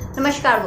नमस्कार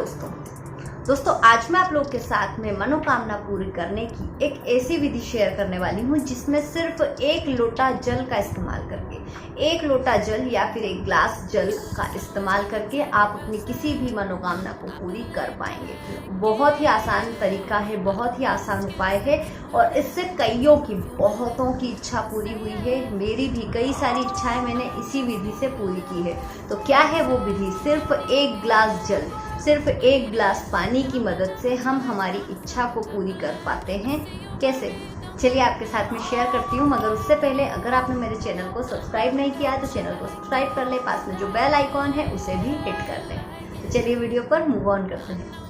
दोस्तों, आज मैं आप लोग के साथ में मनोकामना पूरी करने की एक ऐसी विधि शेयर करने वाली हूँ जिसमें सिर्फ एक लोटा जल का इस्तेमाल करके, एक लोटा जल या फिर एक ग्लास जल का इस्तेमाल करके आप अपनी किसी भी मनोकामना को पूरी कर पाएंगे। बहुत ही आसान तरीका है, बहुत ही आसान उपाय है और इससे कईयों की, बहुतों की इच्छा पूरी हुई है। मेरी भी कई सारी इच्छाएं मैंने इसी विधि से पूरी की है। तो क्या है वो विधि? सिर्फ एक ग्लास जल, सिर्फ एक गिलास पानी की मदद से हम हमारी इच्छा को पूरी कर पाते हैं। कैसे? चलिए आपके साथ में शेयर करती हूँ, मगर उससे पहले अगर आपने मेरे चैनल को सब्सक्राइब नहीं किया तो चैनल को सब्सक्राइब कर ले, पास में जो बेल आइकॉन है उसे भी हिट कर लें। तो चलिए वीडियो पर मूव ऑन करते हैं।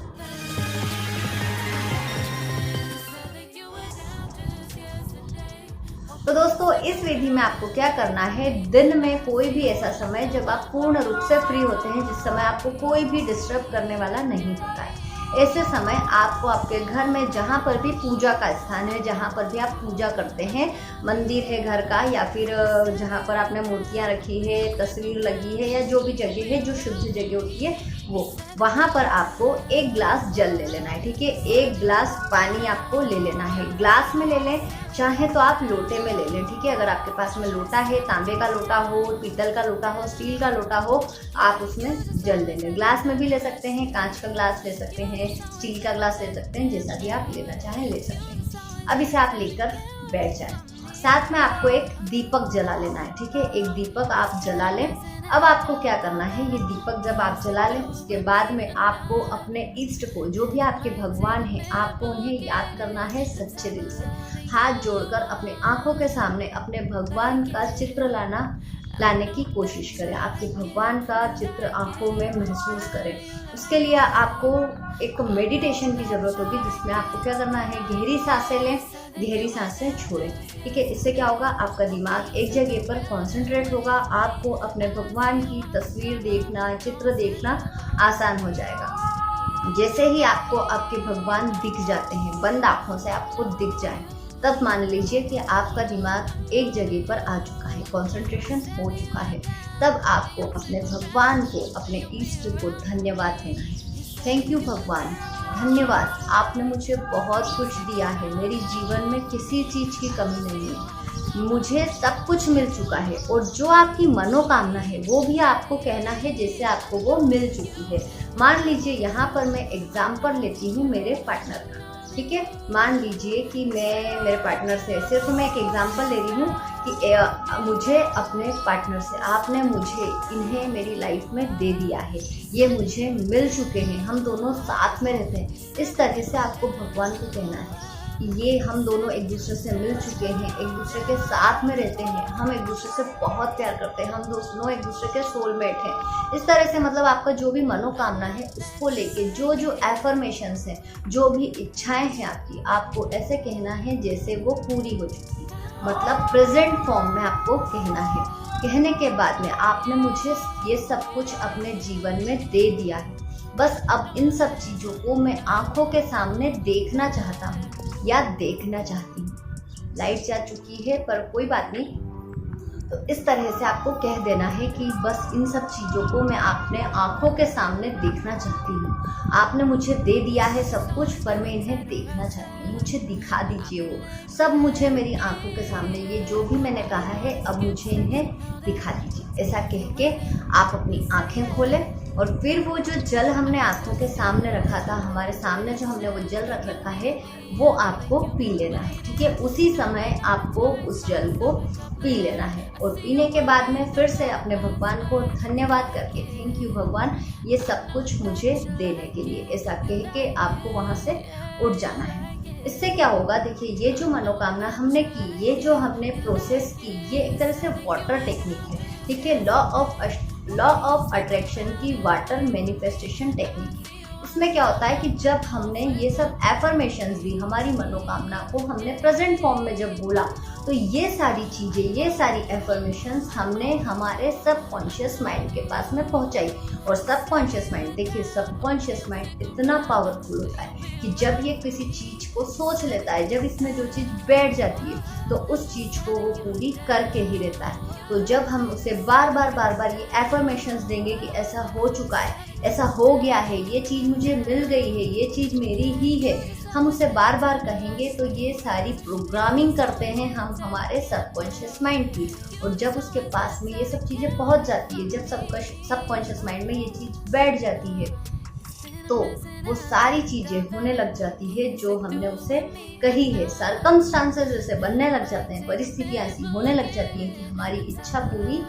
तो दोस्तों, इस विधि में आपको क्या करना है, दिन में कोई भी ऐसा समय जब आप पूर्ण रूप से फ्री होते हैं, जिस समय आपको कोई भी डिस्टर्ब करने वाला नहीं होता है, ऐसे समय आपको आपके घर में जहाँ पर भी पूजा का स्थान है, जहाँ पर भी आप पूजा करते हैं, मंदिर है घर का या फिर जहाँ पर आपने मूर्तियाँ रखी है, तस्वीर लगी है या जो भी जगह है जो शुद्ध जगह होती है वो, वहाँ पर आपको एक गिलास जल ले लेना है। ठीक है, एक गिलास पानी आपको ले लेना है। ग्लास में ले लें, चाहे तो आप लोटे में ले लें। ठीक है, अगर आपके पास में लोटा है, तांबे का लोटा हो, पीतल का लोटा हो, स्टील का लोटा हो, आप उसमें जल ले लें। ग्लास में भी ले सकते हैं, कांच का ग्लास ले सकते हैं, स्टील का ग्लास ले सकते हैं, जैसा भी आप लेना चाहें ले सकते हैं। अब इसे आप लेकर बैठ जाएं। साथ में आपको एक दीपक जला लेना है। ठीक है, एक दीपक आप जला लें। अब आपको क्या करना है, ये दीपक जब आप जला लें उसके बाद में आपको अपने इष्ट को, जो भी आपके भगवान हैं, आपको उन्हें याद करना है सच्चे दिल से। हाथ जोड़कर अपने आंखों के सामने अपने भगवान का चित्र लाने की कोशिश करें। आपके भगवान का चित्र आंखों में महसूस करें। उसके लिए आपको एक मेडिटेशन की ज़रूरत होगी, जिसमें आपको क्या करना है, गहरी सांसें लें, गहरी सांसें छोड़ें। ठीक है, इससे क्या होगा, आपका दिमाग एक जगह पर कॉन्सेंट्रेट होगा, आपको अपने भगवान की तस्वीर देखना, चित्र देखना आसान हो जाएगा। जैसे ही आपको आपके भगवान दिख जाते हैं, बंद आँखों से आपको दिख जाए, तब मान लीजिए कि आपका दिमाग एक जगह पर आ चुका है, कंसंट्रेशन हो चुका है। तब आपको अपने भगवान को, अपने इष्ट को धन्यवाद देना है। थैंक यू भगवान, धन्यवाद, आपने मुझे बहुत कुछ दिया है, मेरी जीवन में किसी चीज़ की कमी नहीं है, मुझे सब कुछ मिल चुका है और जो आपकी मनोकामना है वो भी आपको कहना है जैसे आपको वो मिल चुकी है। मान लीजिए यहाँ पर मैं एग्जाम्पल लेती हूँ मेरे पार्टनर का। ठीक है, मान लीजिए कि मैं मेरे पार्टनर से, सिर्फ मैं एक एग्जांपल ले रही हूँ कि मुझे अपने पार्टनर से, आपने मुझे इन्हें मेरी लाइफ में दे दिया है, ये मुझे मिल चुके हैं, हम दोनों साथ में रहते हैं। इस तरह से आपको भगवान को कहना है कि ये हम दोनों एक दूसरे से मिल चुके हैं, एक दूसरे के साथ में रहते हैं, हम एक दूसरे से बहुत प्यार करते हैं, हम दोनों एक दूसरे के सोलमेट हैं। इस तरह से मतलब आपका जो भी मनोकामना है उसको लेके जो जो एफर्मेशंस हैं, जो भी इच्छाएं हैं आपकी, आपको ऐसे कहना है जैसे वो पूरी हो चुकी, मतलब प्रेजेंट फॉर्म में आपको कहना है। कहने के बाद में आपने मुझे ये सब कुछ अपने जीवन में दे दिया है, बस अब इन सब चीज़ों को मैं आंखों के सामने देखना चाहता हूँ या देखना चाहती हूँ। लाइट जा चुकी है पर कोई बात नहीं। तो इस तरह से आपको कह देना है कि बस इन सब चीज़ों को मैं अपने आंखों के सामने देखना चाहती हूँ। आपने मुझे दे दिया है सब कुछ, पर मैं इन्हें देखना चाहती हूँ, मुझे दिखा दीजिए वो सब, मुझे मेरी आंखों के सामने ये जो भी मैंने कहा है अब मुझे इन्हें दिखा दीजिए। ऐसा कह के आप अपनी आँखें खोलें और फिर वो जो जल हमने आंखों के सामने रखा था, हमारे सामने जो हमने वो जल रख रखा है, वो आपको पी लेना है। ठीक है, उसी समय आपको उस जल को पी लेना है और पीने के बाद में फिर से अपने भगवान को धन्यवाद करके, थैंक यू भगवान ये सब कुछ मुझे देने के लिए, ऐसा कह के आपको वहाँ से उठ जाना है। इससे क्या होगा, देखिए ये जो मनोकामना हमने की, ये जो हमने प्रोसेस की, ये एक तरह से वाटर टेक्निक है। ठीक है, लॉ ऑफ अट्रैक्शन की वाटर मैनिफेस्टेशन टेक्निक है। इसमें क्या होता है कि जब हमने ये सब एफर्मेशंस दी, हमारी मनोकामना को हमने प्रेजेंट फॉर्म में जब बोला, तो ये सारी चीज़ें, ये सारी एफर्मेशंस हमने हमारे सबकॉन्शियस माइंड के पास में पहुंचाई। और सबकॉन्शियस माइंड, देखिए सबकॉन्शियस माइंड इतना पावरफुल होता है कि जब ये किसी चीज़ को सोच लेता है, जब इसमें जो चीज़ बैठ जाती है तो उस चीज़ को वो पूरी करके ही रहता है। तो जब हम उसे बार बार ये एफर्मेशंस देंगे कि ऐसा हो चुका है, ऐसा हो गया है, ये चीज़ मुझे मिल गई है, ये चीज़ मेरी ही है, हम उसे बार बार कहेंगे तो ये सारी प्रोग्रामिंग करते हैं हम हमारे सबकॉन्शियस माइंड की। और जब उसके पास में ये सब चीज़ें पहुंच जाती है, जब सबकॉन्शियस माइंड में ये चीज़ बैठ जाती है, तो वो सारी चीज़ें होने लग जाती है जो हमने उसे कही है। सर्कमस्टांसेस जैसे बनने लग जाते हैं, परिस्थितियाँ ऐसी होने लग जाती हैं कि हमारी इच्छा पूरी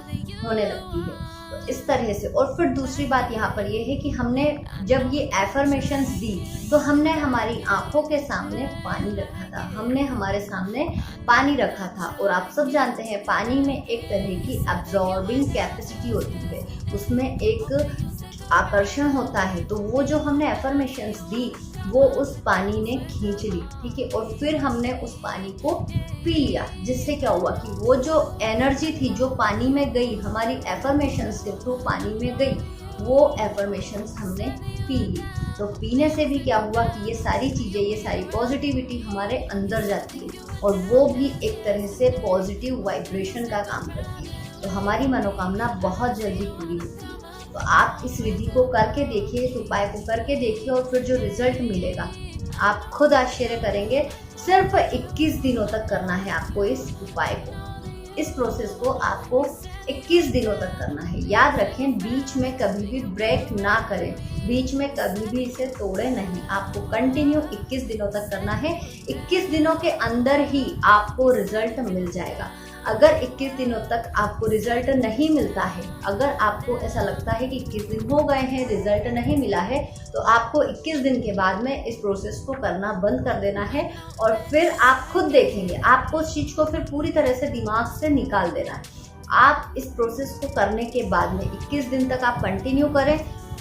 होने लगती है। तो इस तरह से। और फिर दूसरी बात यहाँ पर ये है कि हमने जब ये एफर्मेशंस दी तो हमने हमारी आंखों के सामने पानी रखा था, हमने हमारे सामने पानी रखा था। और आप सब जानते हैं पानी में एक तरह की एब्जॉर्बिंग कैपेसिटी होती है, उसमें एक आकर्षण होता है। तो वो जो हमने एफर्मेशंस दी वो उस पानी ने खींच ली, ठीक है। और फिर हमने उस पानी को पी लिया, जिससे क्या हुआ कि वो जो एनर्जी थी जो पानी में गई, हमारी एफर्मेशंस के थ्रू पानी में गई, वो एफर्मेशंस हमने पी ली। तो पीने से भी क्या हुआ कि ये सारी चीज़ें, ये सारी पॉजिटिविटी हमारे अंदर जाती है और वो भी एक तरह से पॉजिटिव वाइब्रेशन का काम करती है। तो हमारी मनोकामना बहुत जल्दी पूरी होती है। तो आप इस विधि को करके देखिए, इस उपाय को करके देखिए और फिर जो रिजल्ट मिलेगा आप खुद आश्चर्य करेंगे। सिर्फ 21 दिनों तक करना है आपको इस उपाय को, इस प्रोसेस को आपको 21 दिनों तक करना है। याद रखें, बीच में कभी भी ब्रेक ना करें, बीच में कभी भी इसे तोड़े नहीं। आपको कंटिन्यू 21 दिनों तक करना है। 21 दिनों के अंदर ही आपको रिजल्ट मिल जाएगा। अगर 21 दिनों तक आपको रिजल्ट नहीं मिलता है, अगर आपको ऐसा लगता है कि 21 दिन हो गए हैं, रिजल्ट नहीं मिला है, तो आपको 21 दिन के बाद में इस प्रोसेस को करना बंद कर देना है। और फिर आप खुद देखेंगे, आपको उस चीज़ को फिर पूरी तरह से दिमाग से निकाल देना है। आप इस प्रोसेस को करने के बाद में 21 दिन तक आप कंटिन्यू करें,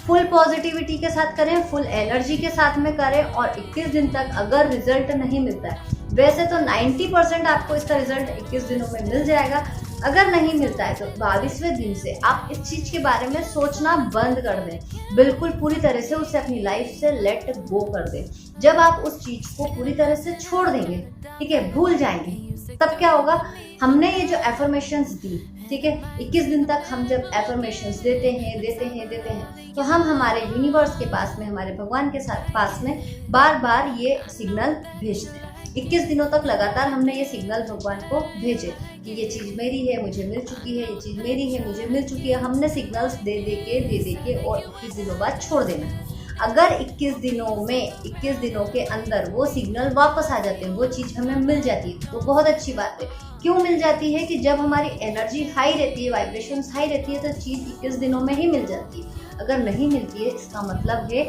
फुल पॉजिटिविटी के साथ करें, फुल एनर्जी के साथ में करें। और 21 दिन तक अगर रिजल्ट नहीं मिलता है, वैसे तो 90% आपको इसका रिजल्ट 21 दिनों में मिल जाएगा। अगर नहीं मिलता है तो 22वें दिन से आप इस चीज़ के बारे में सोचना बंद कर दें, बिल्कुल पूरी तरह से उसे अपनी लाइफ से लेट गो कर दें। जब आप उस चीज़ को पूरी तरह से छोड़ देंगे, ठीक है, भूल जाएंगे, तब क्या होगा, हमने ये जो एफर्मेशंस दी, ठीक है, 21 दिन तक हम जब एफर्मेशंस देते हैं तो हम हमारे यूनिवर्स के पास में, हमारे भगवान के साथ पास में बार बार ये सिग्नल भेजते हैं। 21 दिनों तक लगातार हमने ये सिग्नल भगवान को भेजे कि ये चीज़ मेरी है, मुझे मिल चुकी है, ये चीज़ मेरी है, मुझे मिल चुकी है। हमने सिग्नल्स दे दे के और 21 दिनों बाद छोड़ देना। अगर 21 दिनों में, 21 दिनों के अंदर वो सिग्नल वापस आ जाते हैं, वो चीज़ हमें मिल जाती है, तो बहुत अच्छी बात है। क्यों मिल जाती है कि जब हमारी एनर्जी हाई रहती है, वाइब्रेशंस हाई रहती है, तो चीज़ 21 दिनों में ही मिल जाती है। अगर नहीं मिलती है, इसका मतलब है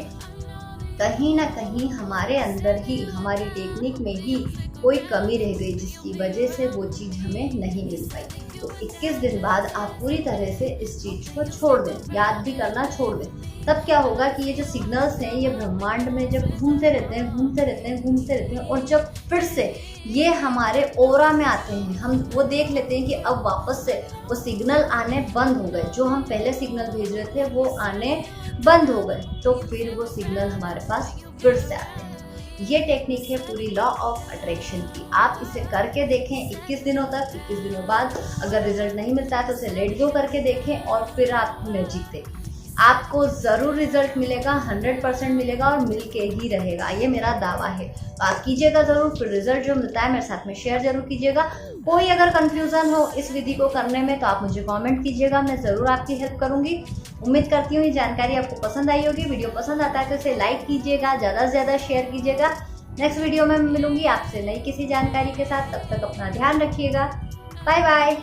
कहीं ना कहीं हमारे अंदर ही, हमारी टेक्निक में ही कोई कमी रह गई, जिसकी वजह से वो चीज़ हमें नहीं मिल पाई। तो 21 दिन बाद आप पूरी तरह से इस चीज़ को छोड़ दें, याद भी करना छोड़ दें। तब क्या होगा कि ये जो सिग्नल्स हैं, ये ब्रह्मांड में जब घूमते रहते हैं और जब फिर से ये हमारे ओरा में आते हैं, हम वो देख लेते हैं कि अब वापस से वो सिग्नल आने बंद हो गए, जो हम पहले सिग्नल भेज रहे थे वो आने बंद हो गए, तो फिर वो सिग्नल हमारे पास फिर से आते हैं। ये टेक्निक है पूरी लॉ ऑफ अट्रैक्शन की। आप इसे करके देखें 21 दिनों तक। 21 दिनों बाद अगर रिजल्ट नहीं मिलता है तो उसे लेट गो करके देखें और फिर आप मैजिक देखें। आपको ज़रूर रिजल्ट मिलेगा, 100% मिलेगा और मिल के ही रहेगा, ये मेरा दावा है। तो आप कीजिएगा ज़रूर, फिर रिजल्ट जो मिलता है मेरे साथ में शेयर जरूर कीजिएगा। कोई अगर कंफ्यूजन हो इस विधि को करने में तो आप मुझे कमेंट कीजिएगा, मैं ज़रूर आपकी हेल्प करूंगी। उम्मीद करती हूँ ये जानकारी आपको पसंद आई होगी। वीडियो पसंद आता है तो इसे लाइक कीजिएगा, ज़्यादा से ज़्यादा शेयर कीजिएगा। नेक्स्ट वीडियो में मिलूंगी आपसे नई किसी जानकारी के साथ, तब तक अपना ध्यान रखिएगा। Bye bye.